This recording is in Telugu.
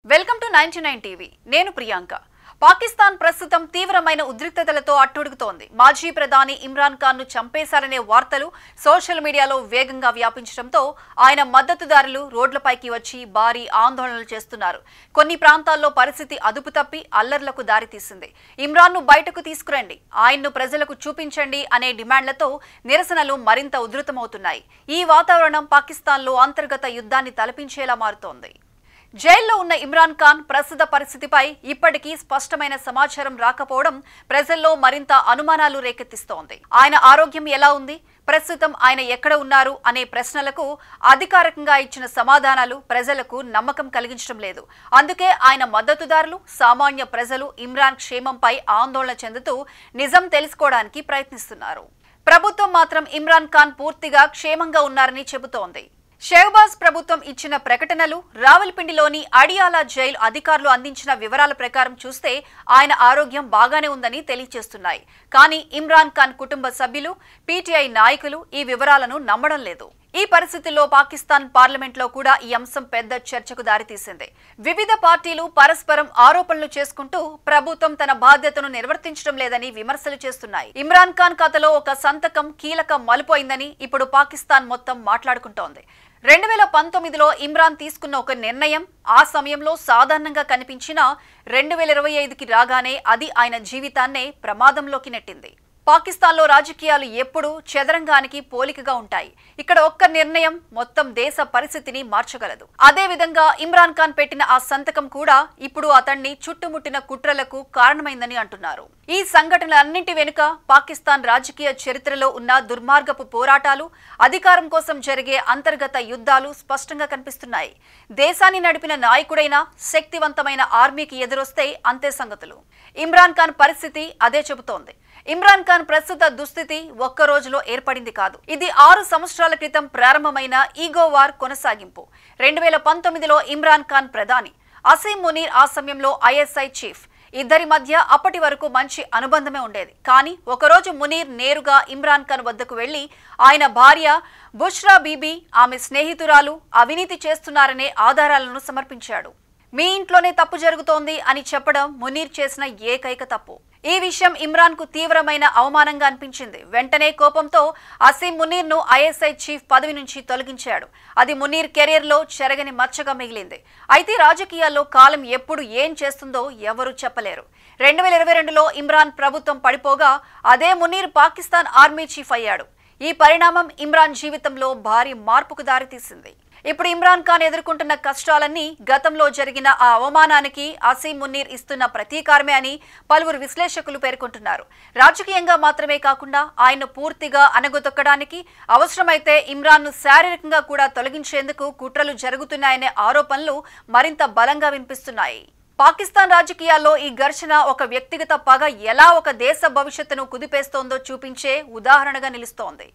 వెల్కమ్ టు 99 టీవీ నేను ప్రియాంక పాకిస్తాన్ ప్రస్తుతం తీవ్రమైన ఉద్రిక్తతలతో అట్టుడుగుతోంది మాజీ ప్రధాని ఇమ్రాన్ ఖాన్ ను చంపేశారనే వార్తలు సోషల్ మీడియాలో వేగంగా వ్యాపించడంతో ఆయన మద్దతుదారులు రోడ్లపైకి వచ్చి భారీ ఆందోళనలు చేస్తున్నారు కొన్ని ప్రాంతాల్లో పరిస్థితి అదుపు తప్పి అల్లర్లకు దారితీసింది ఇమ్రాన్ ను బయటకు తీసుకురండి ఆయన్ను ప్రజలకు చూపించండి అనే డిమాండ్లతో నిరసనలు మరింత ఉధృతమవుతున్నాయి ఈ వాతావరణం పాకిస్తాన్లో అంతర్గత యుద్ధాన్ని తలపించేలా మారుతోంది జైల్లో ఉన్న ఇమ్రాన్ ఖాన్ ప్రస్తుత పరిస్థితిపై ఇప్పటికీ స్పష్టమైన సమాచారం రాకపోవడం ప్రజల్లో మరింత అనుమానాలు రేకెత్తిస్తోంది ఆయన ఆరోగ్యం ఎలా ఉంది ప్రస్తుతం ఆయన ఎక్కడ ఉన్నారు అనే ప్రశ్నలకు అధికారికంగా ఇచ్చిన సమాధానాలు ప్రజలకు నమ్మకం కలిగించడం లేదు అందుకే ఆయన మద్దతుదారులు సామాన్య ప్రజలు ఇమ్రాన్ క్షేమంపై ఆందోళన చెందుతూ నిజం తెలుసుకోవడానికి ప్రయత్నిస్తున్నారు ప్రభుత్వం మాత్రం ఇమ్రాన్ ఖాన్ పూర్తిగా క్షేమంగా ఉన్నారని చెబుతోంది షహబాజ్ ప్రభుత్వం ఇచ్చిన ప్రకటనలు రావల్పిండిలోని అడియాలా జైలు అధికారులు అందించిన వివరాల ప్రకారం చూస్తే ఆయన ఆరోగ్యం బాగానే ఉందని తెలియజేస్తున్నాయి కానీ ఇమ్రాన్ ఖాన్ కుటుంబ సభ్యులు పీటీఐ నాయకులు ఈ వివరాలను నమ్మడం లేదు ఈ పరిస్థితుల్లో పాకిస్తాన్ పార్లమెంట్లో కూడా ఈ అంశం పెద్ద చర్చకు దారితీసింది వివిధ పార్టీలు పరస్పరం ఆరోపణలు చేసుకుంటూ ప్రభుత్వం తన బాధ్యతను నిర్వర్తించడం లేదని విమర్శలు చేస్తున్నాయి ఇమ్రాన్ ఖాన్ కథలో ఒక సంతకం కీలక మలుపు అయిందని ఇప్పుడు పాకిస్తాన్ మొత్తం మాట్లాడుకుంటోంది 2019లో ఇమ్రాన్ తీసుకున్న ఒక నిర్ణయం ఆ సమయంలో సాధారణంగా కనిపించినా 2025కి రాగానే అది ఆయన జీవితాన్నే ప్రమాదంలోకి నెట్టింది పాకిస్తాన్లో రాజకీయాలు ఎప్పుడూ చదరంగానికి పోలికగా ఉంటాయి ఇక్కడ ఒక్క నిర్ణయం మొత్తం దేశ పరిస్థితిని మార్చగలదు అదే విధంగా ఇమ్రాన్ ఖాన్ పెట్టిన ఆ సంతకం కూడా ఇప్పుడు అతన్ని చుట్టుముట్టిన కుట్రలకు కారణమైందని అంటున్నారు ఈ సంఘటనలన్నింటి వెనుక పాకిస్తాన్ రాజకీయ చరిత్రలో ఉన్న దుర్మార్గపు పోరాటాలు అధికారం కోసం జరిగే అంతర్గత యుద్ధాలు స్పష్టంగా కనిపిస్తున్నాయి దేశాన్ని నడిపిన నాయకుడైన శక్తివంతమైన ఆర్మీకి ఎదురొస్తే అంతే సంగతులు ఇమ్రాన్ ఖాన్ పరిస్థితి అదే చెబుతోంది ఇమ్రాన్ ఖాన్ ప్రస్తుత దుస్థితి ఒక్క రోజులో ఏర్పడింది కాదు ఇది 6 సంవత్సరాల క్రితం ప్రారంభమైన ఈగో వార్ కొనసాగింపు 2019లో ఇమ్రాన్ ఖాన్ ప్రధాని అసీం మునీర్ ఆ సమయంలో ఐఎస్ఐ చీఫ్ ఇద్దరి మధ్య అప్పటి వరకు మంచి అనుబంధమే ఉండేది కానీ ఒకరోజు మునీర్ నేరుగా ఇమ్రాన్ ఖాన్ వద్దకు వెళ్లి ఆయన భార్య బుష్రా బీబీ ఆమె స్నేహితురాలు అవినీతి చేస్తున్నారనే ఆధారాలను సమర్పించాడు మీ ఇంట్లోనే తప్పు జరుగుతోంది అని చెప్పడం మునీర్ చేసిన ఏకైక తప్పు ఈ విషయం ఇమ్రాన్ కు తీవ్రమైన అవమానంగా అనిపించింది వెంటనే కోపంతో అసీం మునీర్ ను ఐఎస్ఐ చీఫ్ పదవి నుంచి తొలగించాడు అది మునీర్ కెరీర్ లో చెరగని మచ్చగా మిగిలింది అయితే రాజకీయాల్లో కాలం ఎప్పుడు ఏం చేస్తుందో ఎవరూ చెప్పలేరు 2022లో ఇమ్రాన్ ప్రభుత్వం పడిపోగా అదే మునీర్ పాకిస్తాన్ ఆర్మీ చీఫ్ అయ్యాడు ఈ పరిణామం ఇమ్రాన్ జీవితంలో భారీ మార్పుకు దారితీసింది ఇప్పుడు ఇమ్రాన్ ఖాన్ ఎదుర్కొంటున్న కష్టాలన్నీ గతంలో జరిగిన ఆ అవమానానికి అసీం మునీర్ ఇస్తున్న ప్రతీకారమే అని పలువురు విశ్లేషకులు పేర్కొంటున్నారు రాజకీయంగా మాత్రమే కాకుండా ఆయన పూర్తిగా అణగదొక్కడానికి అవసరమైతే ఇమ్రాన్ ను శారీరకంగా కూడా తొలగించేందుకు కుట్రలు జరుగుతున్నాయనే ఆరోపణలు మరింత బలంగా వినిపిస్తున్నాయి పాకిస్తాన్ రాజకీయాల్లో ఈ ఘర్షణ ఒక వ్యక్తిగత పగ ఎలా ఒక దేశ భవిష్యత్తును కుదిపేస్తోందో చూపించే ఉదాహరణగా నిలుస్తోంది